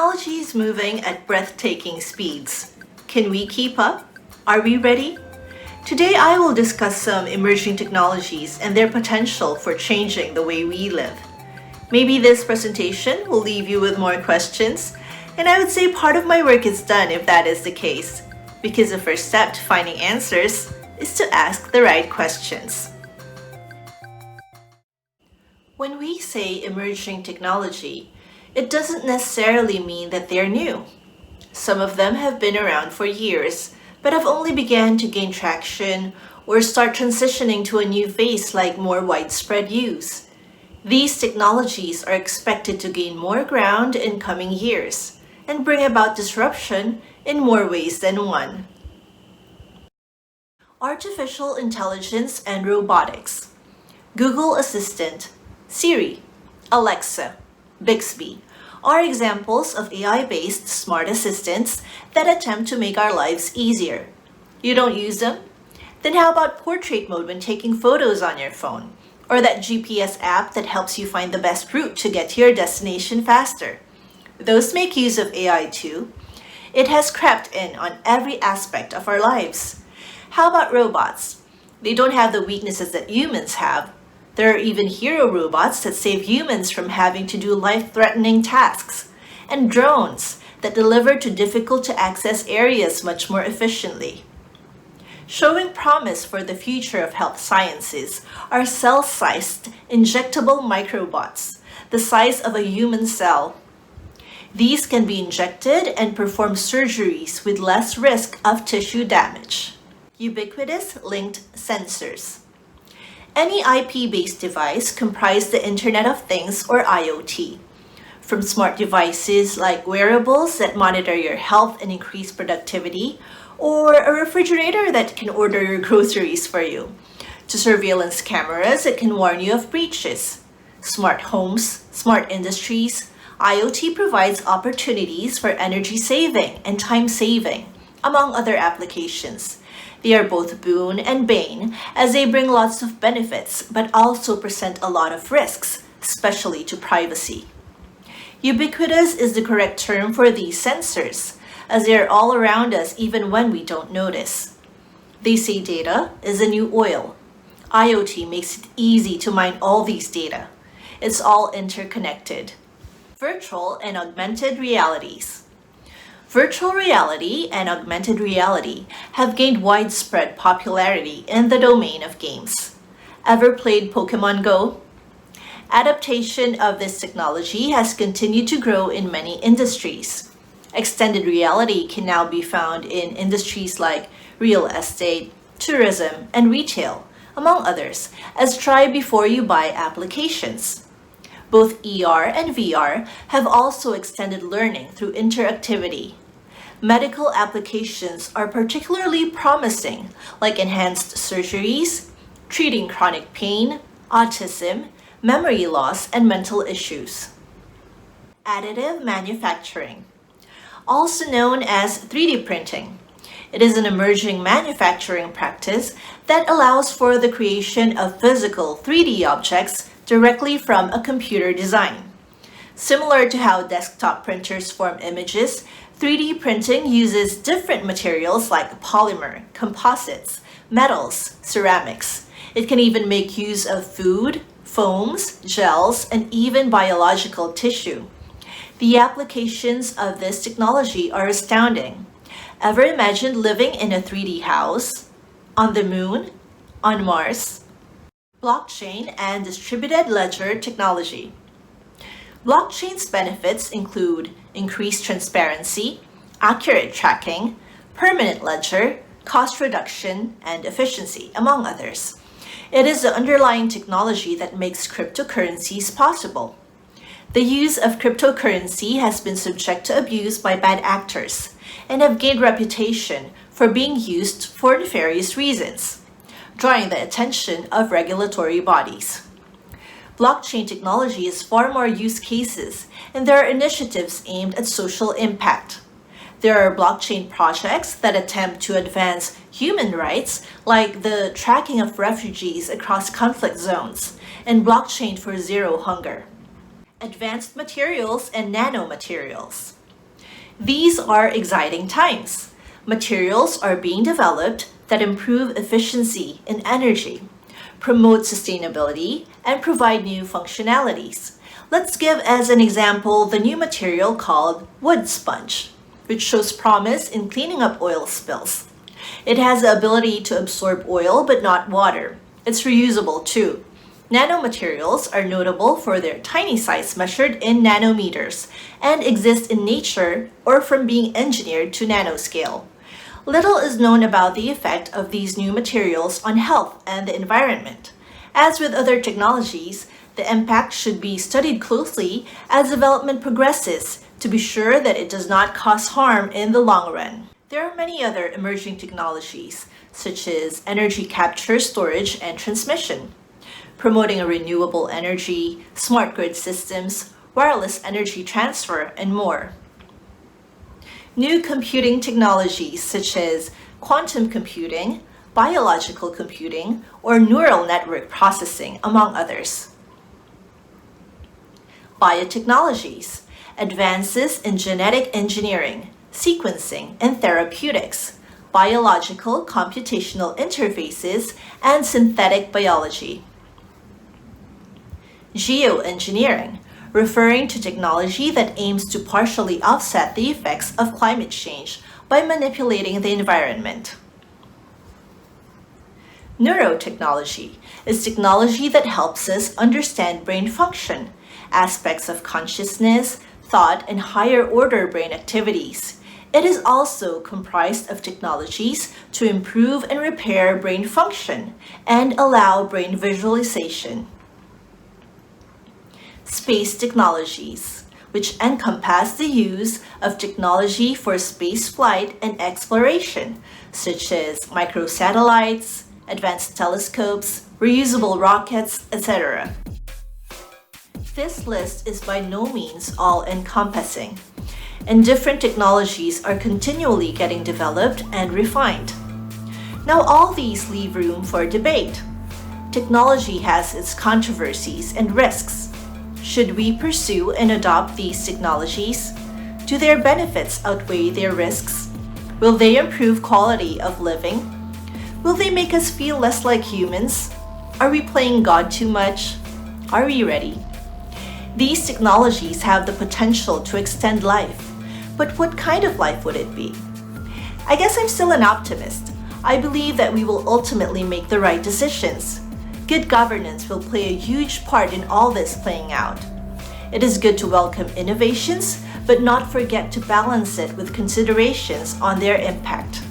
Technology is moving at breathtaking speeds. Can we keep up? Are we ready? Today I will discuss some emerging technologies and their potential for changing the way we live. Maybe this presentation will leave you with more questions, and I would say part of my work is done if that is the case, because the first step to finding answers is to ask the right questions. When we say emerging technology, it doesn't necessarily mean that they're new. Some of them have been around for years, but have only begun to gain traction or start transitioning to a new phase like more widespread use. These technologies are expected to gain more ground in coming years and bring about disruption in more ways than one. Artificial intelligence and robotics. Google Assistant, Siri, Alexa, Bixby are examples of AI-based smart assistants that attempt to make our lives easier. You don't use them? Then how about portrait mode when taking photos on your phone? Or that GPS app that helps you find the best route to get to your destination faster? Those make use of AI too. It has crept in on every aspect of our lives. How about robots? They don't have the weaknesses that humans have. There are even hero robots that save humans from having to do life-threatening tasks, and drones that deliver to difficult-to-access areas much more efficiently. Showing promise for the future of health sciences are cell-sized injectable microbots, the size of a human cell. These can be injected and perform surgeries with less risk of tissue damage. Ubiquitous linked sensors. Any IP-based device comprises the Internet of Things or IoT. From smart devices like wearables that monitor your health and increase productivity, or a refrigerator that can order your groceries for you, to surveillance cameras that can warn you of breaches. Smart homes, smart industries, IoT provides opportunities for energy saving and time saving, among other applications. They are both boon and bane as they bring lots of benefits but also present a lot of risks, especially to privacy. Ubiquitous is the correct term for these sensors, as they are all around us even when we don't notice. They say data is the new oil. IoT makes it easy to mine all these data. It's all interconnected. Virtual and augmented realities. Virtual reality and augmented reality have gained widespread popularity in the domain of games. Ever played Pokemon Go? Adaptation of this technology has continued to grow in many industries. Extended reality can now be found in industries like real estate, tourism, and retail, among others, as try before you buy applications. Both ER and VR have also extended learning through interactivity. Medical applications are particularly promising, like enhanced surgeries, treating chronic pain, autism, memory loss, and mental issues. Additive manufacturing, also known as 3D printing. It is an emerging manufacturing practice that allows for the creation of physical 3D objects directly from a computer design. Similar to how desktop printers form images, 3D printing uses different materials like polymer, composites, metals, ceramics. It can even make use of food, foams, gels, and even biological tissue. The applications of this technology are astounding. Ever imagined living in a 3D house? On the moon? On Mars? Blockchain and distributed ledger technology. Blockchain's benefits include increased transparency, accurate tracking, permanent ledger, cost reduction, and efficiency, among others. It is the underlying technology that makes cryptocurrencies possible. The use of cryptocurrency has been subject to abuse by bad actors and have gained reputation for being used for nefarious reasons, drawing the attention of regulatory bodies. Blockchain technology has far more use cases, and there are initiatives aimed at social impact. There are blockchain projects that attempt to advance human rights, like the tracking of refugees across conflict zones and blockchain for zero hunger. Advanced materials and nanomaterials. These are exciting times. Materials are being developed that improve efficiency in energy, promote sustainability, and provide new functionalities. Let's give as an example the new material called wood sponge, which shows promise in cleaning up oil spills. It has the ability to absorb oil but not water. It's reusable too. Nanomaterials are notable for their tiny size measured in nanometers and exist in nature or from being engineered to nanoscale. Little is known about the effect of these new materials on health and the environment. As with other technologies, the impact should be studied closely as development progresses to be sure that it does not cause harm in the long run. There are many other emerging technologies, such as energy capture, storage, and transmission, promoting a renewable energy, smart grid systems, wireless energy transfer, and more. New computing technologies such as quantum computing, biological computing, or neural network processing, among others. Biotechnologies, advances in genetic engineering, sequencing, and therapeutics, biological computational interfaces, and synthetic biology. Geoengineering, referring to technology that aims to partially offset the effects of climate change by manipulating the environment. Neurotechnology is technology that helps us understand brain function, aspects of consciousness, thought, and higher order brain activities. It is also comprised of technologies to improve and repair brain function and allow brain visualization. Space technologies, which encompass the use of technology for space flight and exploration, such as microsatellites, advanced telescopes, reusable rockets, etc. This list is by no means all-encompassing, and different technologies are continually getting developed and refined. Now, all these leave room for debate. Technology has its controversies and risks. Should we pursue and adopt these technologies? Do their benefits outweigh their risks? Will they improve quality of living? Will they make us feel less like humans? Are we playing God too much? Are we ready? These technologies have the potential to extend life, but what kind of life would it be? I guess I'm still an optimist. I believe that we will ultimately make the right decisions. Good governance will play a huge part in all this playing out. It is good to welcome innovations, but not forget to balance it with considerations on their impact.